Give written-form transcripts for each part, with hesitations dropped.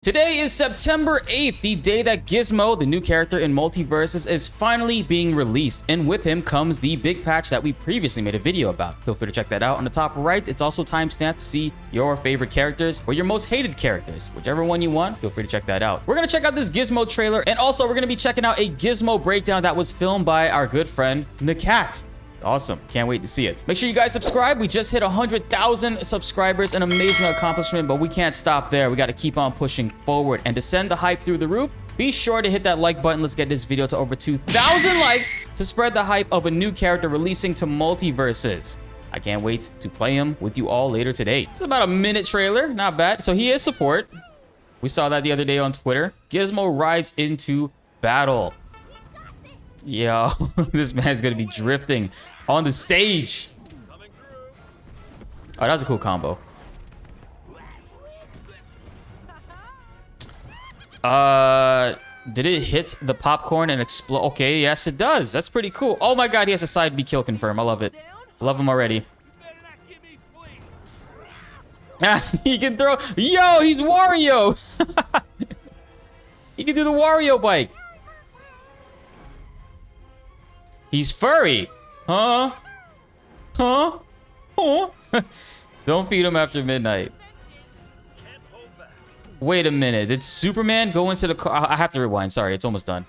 Today is September 8th, the day that Gizmo, the new character in MULTIVERSUS, is finally being released, and with him comes the big patch that we previously made a video about. Feel free to check that out. On the top right, it's also timestamped to see your favorite characters or your most hated characters. Whichever one you want, feel free to check that out. We're gonna check out this Gizmo trailer, and also we're gonna be checking out a Gizmo breakdown that was filmed by our good friend, Nakat. Awesome. Can't wait to see it. Make sure you guys subscribe. We just hit 100,000 subscribers, an amazing accomplishment, but we can't stop there. We got to keep on pushing forward. And to send the hype through the roof, be sure to hit that like button. Let's get this video to over 2,000 likes to spread the hype of a new character releasing to MULTIVERSUS. I can't wait to play him with you all later today. It's about a minute trailer. Not bad. So he is support. We saw that the other day on Twitter. Gizmo rides into battle. Yo, this man's gonna be drifting on the stage. Oh, that was a cool combo. Did it hit the popcorn and explode? Okay, yes it does. That's pretty cool. Oh my god, he has a side B kill confirm. I love it. Love him already. He can throw. Yo, he's Wario. He can do the Wario bike. He's furry. Huh? Huh? Huh? Don't feed him after midnight. Wait a minute. Did Superman go into the car? I have to rewind. Sorry, it's almost done.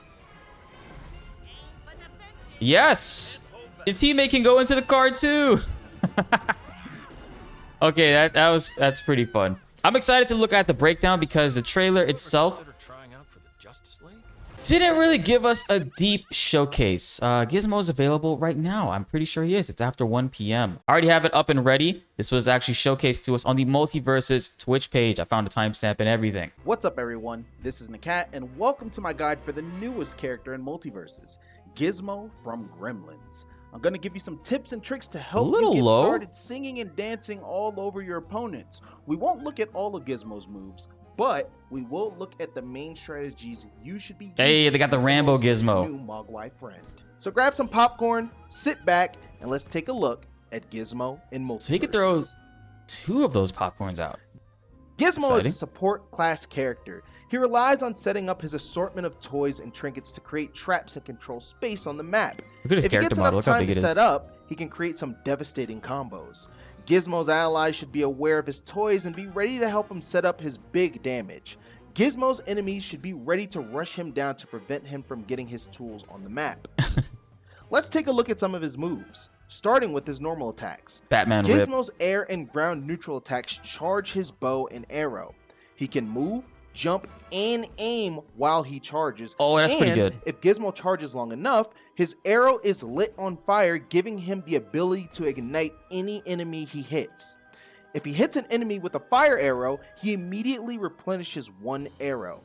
Yes! Your teammate can go into the car too. Okay, that's pretty fun. I'm excited to look at the breakdown because the trailer itself didn't really give us a deep showcase. Gizmo is available right now. I'm pretty sure he is. It's after 1 p.m. I already have it up and ready. This was actually showcased to us on the MULTIVERSUS Twitch page. I found a timestamp and everything. What's up, everyone? This is Nakat, and welcome to my guide for the newest character in MULTIVERSUS, Gizmo from Gremlins. I'm going to give you some tips and tricks to help you get started singing and dancing all over your opponents. We won't look at all of Gizmo's moves, but we will look at the main strategies you should be using. Hey, they got the Rambo Gizmo. New Mogwai friend. So grab some popcorn, sit back, and let's take a look at Gizmo in MULTIVERSUS. So he could throw 2 of those popcorns out. Gizmo is a support class character. He relies on setting up his assortment of toys and trinkets to create traps and control space on the map. Look at his character model. Look how big it is. If he gets enough time to set up, he can create some devastating combos. Gizmo's allies should be aware of his toys and be ready to help him set up his big damage. Gizmo's enemies should be ready to rush him down to prevent him from getting his tools on the map. Let's take a look at some of his moves, starting with his normal attacks. Batman Gizmo's air and ground neutral attacks charge his bow and arrow. He can move, jump, and aim while he charges. Oh, that's pretty good. If Gizmo charges long enough, his arrow is lit on fire, giving him the ability to ignite any enemy he hits. If he hits an enemy with a fire arrow, he immediately replenishes 1 arrow.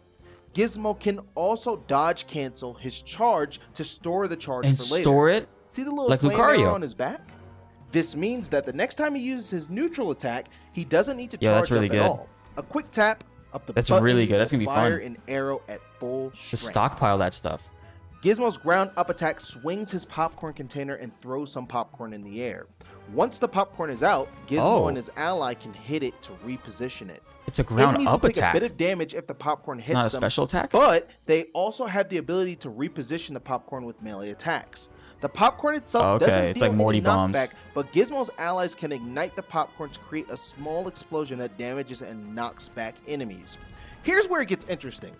Gizmo can also dodge cancel his charge to store the charge and for later. Store it? See the little like flame Lucario arrow on his back? This means that the next time he uses his neutral attack, he doesn't need to charge that's really up good. at all. A quick tap up the That's button really good. That's gonna be fire fun. an arrow at full strength. Just stockpile that stuff. Gizmo's ground up attack swings his popcorn container and throws some popcorn in the air. Once the popcorn is out, Gizmo and his ally can hit it to reposition it. It's a ground Enemies up will take attack. a bit of damage if the popcorn hits It's not a them, special attack? but they also have the ability to reposition the popcorn with melee attacks. The popcorn itself doesn't it's deal like Morty any bombs. knockback, but Gizmo's allies can ignite the popcorn to create a small explosion that damages and knocks back enemies. Here's where it gets interesting.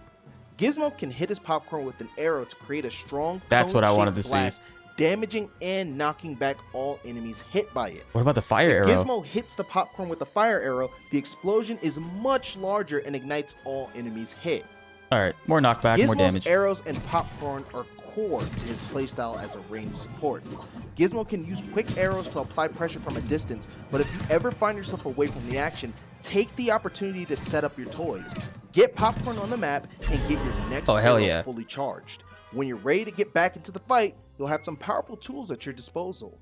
Gizmo can hit his popcorn with an arrow to create a strong That's what I wanted to blast, see. damaging and knocking back all enemies hit by it. What about the fire arrow? If Gizmo hits the popcorn with a fire arrow, the explosion is much larger and ignites all enemies hit. Alright, more knockback, more damage. Gizmo's arrows and popcorn are core to his playstyle as a ranged support. Gizmo can use quick arrows to apply pressure from a distance, but if you ever find yourself away from the action, take the opportunity to set up your toys. Get popcorn on the map and get your next arrow fully charged. When you're ready to get back into the fight, you'll have some powerful tools at your disposal.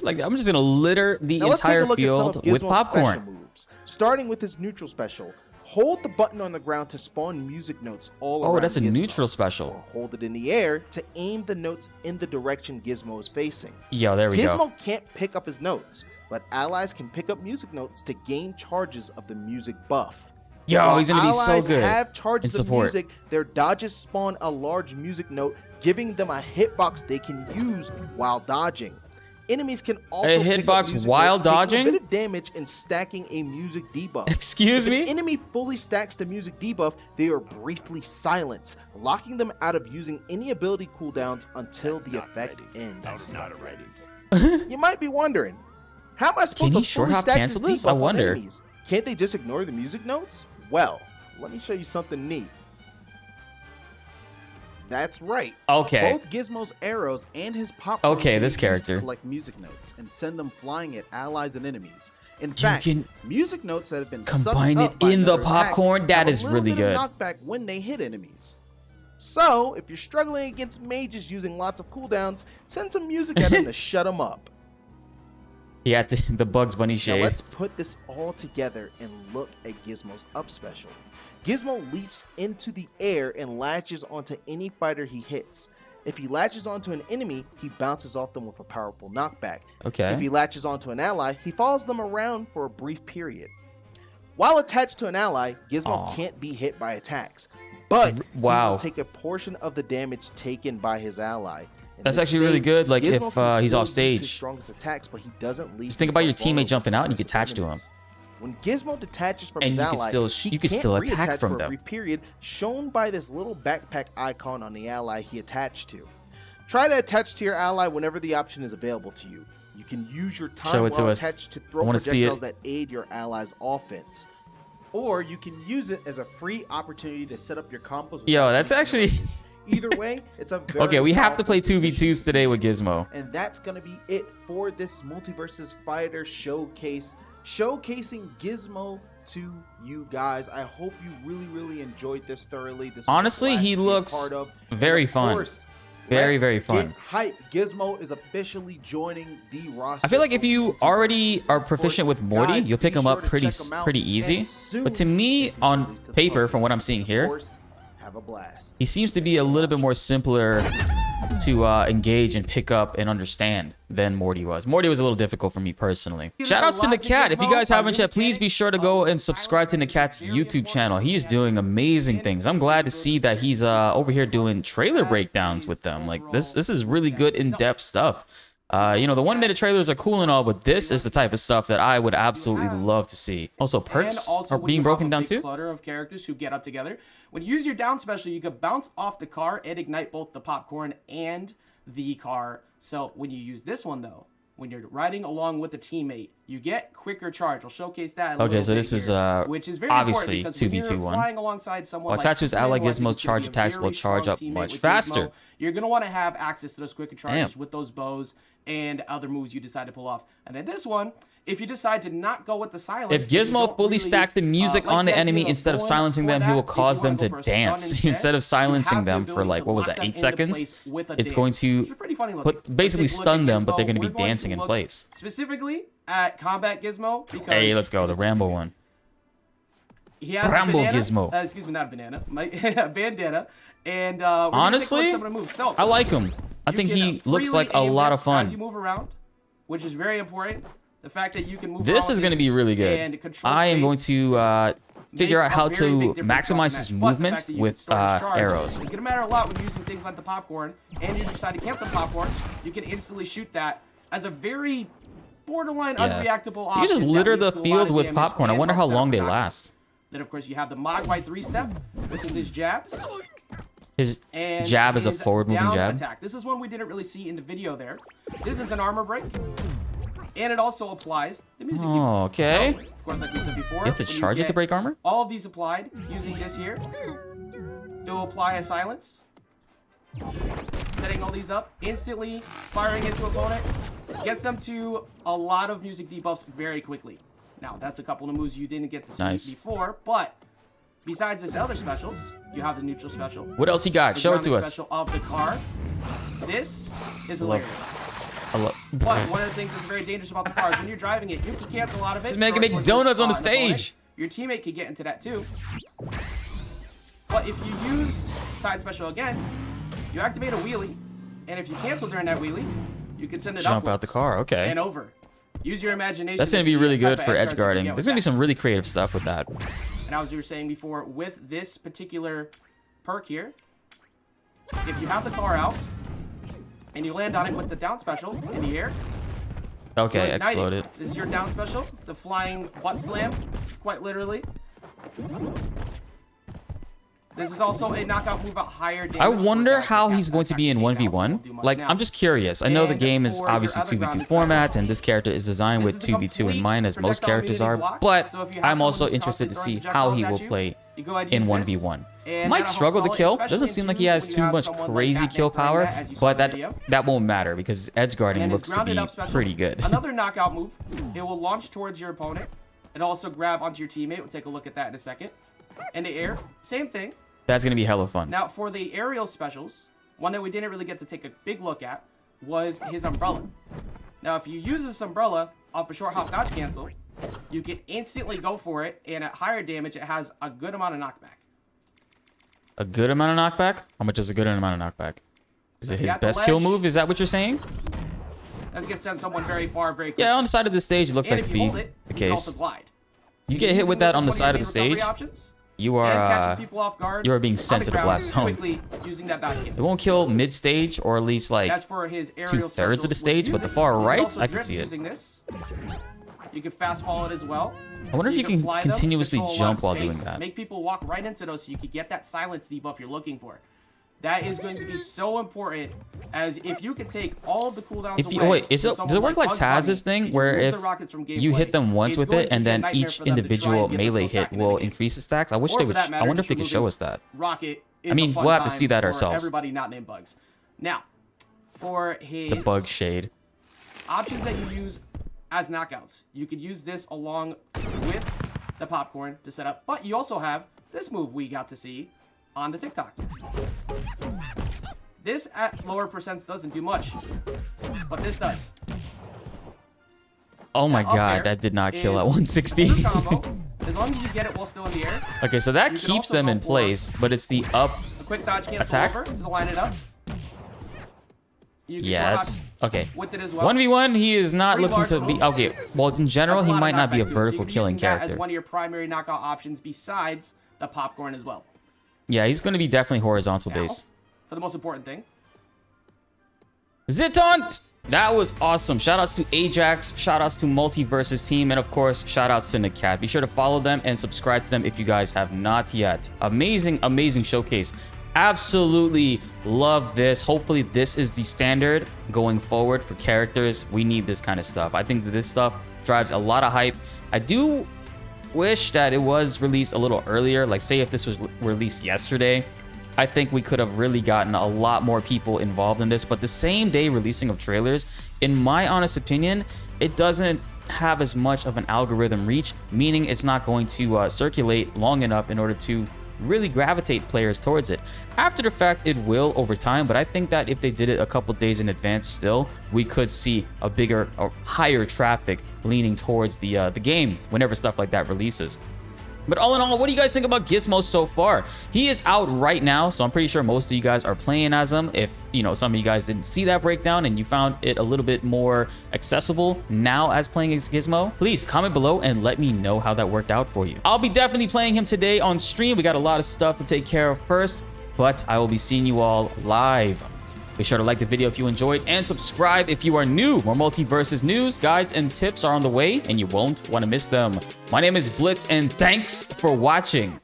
Like, I'm just gonna litter the entire field with popcorn. Moves. Starting with his neutral special, hold the button on the ground to spawn music notes all around. Oh, that's a Gizmo, neutral special. or hold it in the air to aim the notes in the direction Gizmo is facing. Yo, there we go. Gizmo can't pick up his notes, but allies can pick up music notes to gain charges of the music buff. Yo, While he's gonna be so allies good have charges in of support. music, their dodges spawn a large music note, giving them a hitbox they can use while dodging. Enemies can also pick up hitbox music while notes, taking dodging? a bit of damage and stacking a music debuff. Excuse If me? an enemy fully stacks the music debuff, they are briefly silenced, locking them out of using any ability cooldowns until the effect ends. You might be wondering, how am I supposed Can to he fully short hop stack cancel this this? debuff I on wonder. enemies? Can't they just ignore the music notes? Well, let me show you something neat. That's right. Okay. Both Gizmo's arrows and his popcorn Okay, can this be used to character. collect music notes and send them flying at allies and enemies. In fact, can music notes that have been combine sucked it up by in the another attack popcorn? That have is a little really bit good. of knockback when they hit enemies. So, if you're struggling against mages using lots of cooldowns, send some music at them to shut them up. He had the Bugs Bunny Now shade. let's put this all together and look at Gizmo's up special. Gizmo leaps into the air and latches onto any fighter he hits. If he latches onto an enemy, he bounces off them with a powerful knockback. Okay. If he latches onto an ally, he follows them around for a brief period. While attached to an ally, Gizmo can't be hit by attacks, but he will take a portion of the damage taken by his ally. In That's this actually really state, good, like, Gizmo if, can he's still off use stage. his strongest attacks, but he doesn't leave Just think about your himself teammate vulnerable jumping to out and you aggressive get attached to him. enemies. When Gizmo detaches from And his you can ally, still- he you can can't still attack reattach from for a them. brief period, shown by this little backpack icon on the ally he attached to. Try to attach to your ally whenever the option is available to you. You can use your time Show it to while us. attached to I throw wanna see projectiles it. that aid your ally's offense. Or you can use it as a free opportunity to set up your combos. Yo, without that's using actually... it. Either way, it's a very Okay, we have to powerful play position 2v2s today with Gizmo. and that's going to be it for this Multiversus Fighter showcase, showcasing Gizmo to you guys. I hope you really enjoyed this thoroughly. This was a Honestly, blast he to be a looks part of. very And of fun. course, Very, let's very fun. Get hype. Gizmo is officially joining the roster. I feel like if you of already Multiversus. are Of proficient course, with Morty, guys, you'll pick be him sure up to pretty check him out easy. as soon But to me, as he's on released to the paper, public. from what I'm seeing Of here, course, have a blast. he seems to be a little bit more simpler to engage and pick up and understand than Morty was. Morty was a little difficult for me personally. Shout outs to Nakat. If you guys haven't yet, please be sure to go and subscribe to Nakat's YouTube channel. He is doing amazing things. I'm glad to see that he's over here doing trailer breakdowns with them. Like this is really good in-depth stuff. You know, the 1-minute trailers are cool and all, but this is the type of stuff that I would absolutely love to see. Also, perks are being broken down too. Clutter of characters who get up together. When you use your down special, you can bounce off the car and ignite both the popcorn and the car. So when you use this one though, when you're riding along with a teammate, you get quicker charge. I'll showcase that. Okay, so this is which is very obviously important because when 2v2 you're one. flying alongside someone While like attached to his ally, Superman, who I think Gizmo's is gonna charge be a attacks will very charge strong up teammate much with faster. Gizmo, you're gonna want to have access to those quicker charges Damn. with those bows and other moves you decide to pull off. And then this one, if you decide to not go with the silence, If Gizmo fully stacks the music on the enemy, instead of going silencing for them, he that, will if you cause them wanna to go for a stun dance. Instead of silencing you have the them for ability like, to what was lock that, them 8 into seconds? place with a It's dance, going which to is pretty funny looking. basically Let's take a look stun at them, but they're Gizmo. going to be We're going dancing in look place. Specifically at Combat Gizmo, because Hey, let's go, the Rambo one. he has Rambo a banana, Gizmo. excuse me, not a banana, a bandana. And we're gonna take a look Honestly, at some of the moves. So, I like him. I you think can, he looks freely like a aim lot this of fun. as you move around, which is very important. The fact that you can move This around is with going to be really and good. control I am space going to figure makes out a how very to big difference throughout maximize the his match. Plus, the movement fact that you with can start his charge arrows. It's gonna matter a lot when you're using things like the popcorn, and you decide to cancel popcorn. You can instantly shoot that as a very borderline unreactable option. You can just that litter leads the to a lot field of with damage popcorn. I and wonder how offset long of they attack. last. Then of course you have the modified 3-step, which is his jabs. His And jab is a his forward-moving down jab. attack. This is one we didn't really see in the video there. This is an armor break. And it also applies the music. Oh, okay. So, of course, like we said before, You have to when charge it to get break armor? all of these applied using this here. It will apply a silence. Setting all these up, instantly firing into opponent, gets them to a lot of music debuffs very quickly. Now, that's a couple of moves you didn't get to see before, but besides this other specials, you have the neutral special. What else he got? The Show it to gremlin us. special of the car. This is hilarious. But one of the things that's very dangerous about the car is when you're driving it, you can cancel out of it. He's making or big it's like donuts on the an opponent. stage. Your teammate could get into that too. But if you use side special again, you activate a wheelie, and if you cancel during that wheelie, you can send it Jump out upwards the car. Okay. and over. Use your imagination. That's going to be and really the type good of for edge edge guards you can guarding. get There's with going to be that. some really creative stuff with that. And as we were saying before, with this particular perk here, if you have the car out and you land on it with the down special in the air, Okay, exploded. this is your down special. It's a flying butt slam, quite literally. This is also a knockout move at higher damage. I wonder how he's going to be in 1v1. Like, I'm just curious. I know the game is obviously 2v2 format, and this character is designed with 2v2 in mind, as most characters are, but I'm also interested to see how he will play in 1v1. Might struggle to kill. Doesn't seem like he has too much crazy kill power, but that won't matter because his edge guarding looks to be pretty good. Another knockout move. It will launch towards your opponent. It'll also grab onto your teammate. We'll take a look at that in a second. In the air, same thing. That's going to be hella fun. Now, for the aerial specials, one that we didn't really get to take a big look at was his umbrella. Now, if you use this umbrella off a short hop dodge cancel, you can instantly go for it, and at higher damage, it has a good amount of knockback. A good amount of knockback? How much is a good amount of knockback? Is it his best kill move? Is that what you're saying? That's going to send someone very far, very quickly. Yeah, on the side of the stage, it looks like to be the case. You get hit with that on the side of the stage, you are being sent to the blast zone. It won't kill mid stage, or at least like 2/3 of the stage, but the far right, I can see it. You can fast fall it as well. I wonder if you can continuously jump while doing that. Make people walk right into those so you can get that silence debuff you're looking for. That is going to be so important, as if you could take all of the cooldowns away. Wait, does it work like Taz's thing, where if you hit them once with it, and then each individual melee hit will increase the stacks? I wish they would. I wonder if they could show us that. I mean, we'll have to see that ourselves. Everybody not named Bugs. Now, for his the bug shade options that you use as knockouts, you could use this along with the popcorn to set up, but you also have this move we got to see on the TikTok. This at lower percents doesn't do much, but this does. Oh my god, that did not kill at 160. Combo, as long as you get it while still in the air. Okay, so that keeps them in place, but it's the up a quick dodge attack over to line it up. Yeah, that's okay. With it as well. 1v1, he is not looking to be okay. Well, in general, he might not be a vertical killing character. As one of your primary knockout options besides the popcorn as well. Yeah, he's going to be definitely horizontal based. For the most important thing, Zitont! That was awesome. Shoutouts to Ajax, shoutouts to MULTIVERSUS team, and of course, shoutouts to Nicat. Be sure to follow them and subscribe to them if you guys have not yet. Amazing, amazing showcase. Absolutely love this. Hopefully, this is the standard going forward for characters. We need this kind of stuff. I think that this stuff drives a lot of hype. I do wish that it was released a little earlier. Like, say if this was released yesterday, I think we could have really gotten a lot more people involved in this. But the same day releasing of trailers, in my honest opinion, it doesn't have as much of an algorithm reach, meaning it's not going to circulate long enough in order to really gravitate players towards it. After the fact, it will over time, but I think that if they did it a couple days in advance still, we could see a bigger or higher traffic leaning towards the game whenever stuff like that releases. But all in all, what do you guys think about Gizmo so far? He is out right now, so I'm pretty sure most of you guys are playing as him. If, you know, some of you guys didn't see that breakdown and you found it a little bit more accessible now as playing as Gizmo, please comment below and let me know how that worked out for you. I'll be definitely playing him today on stream. We got a lot of stuff to take care of first, but I will be seeing you all live. Be sure to like the video if you enjoyed and subscribe if you are new. More MULTIVERSUS news, guides, and tips are on the way, and you won't want to miss them. My name is BltzZ, and thanks for watching.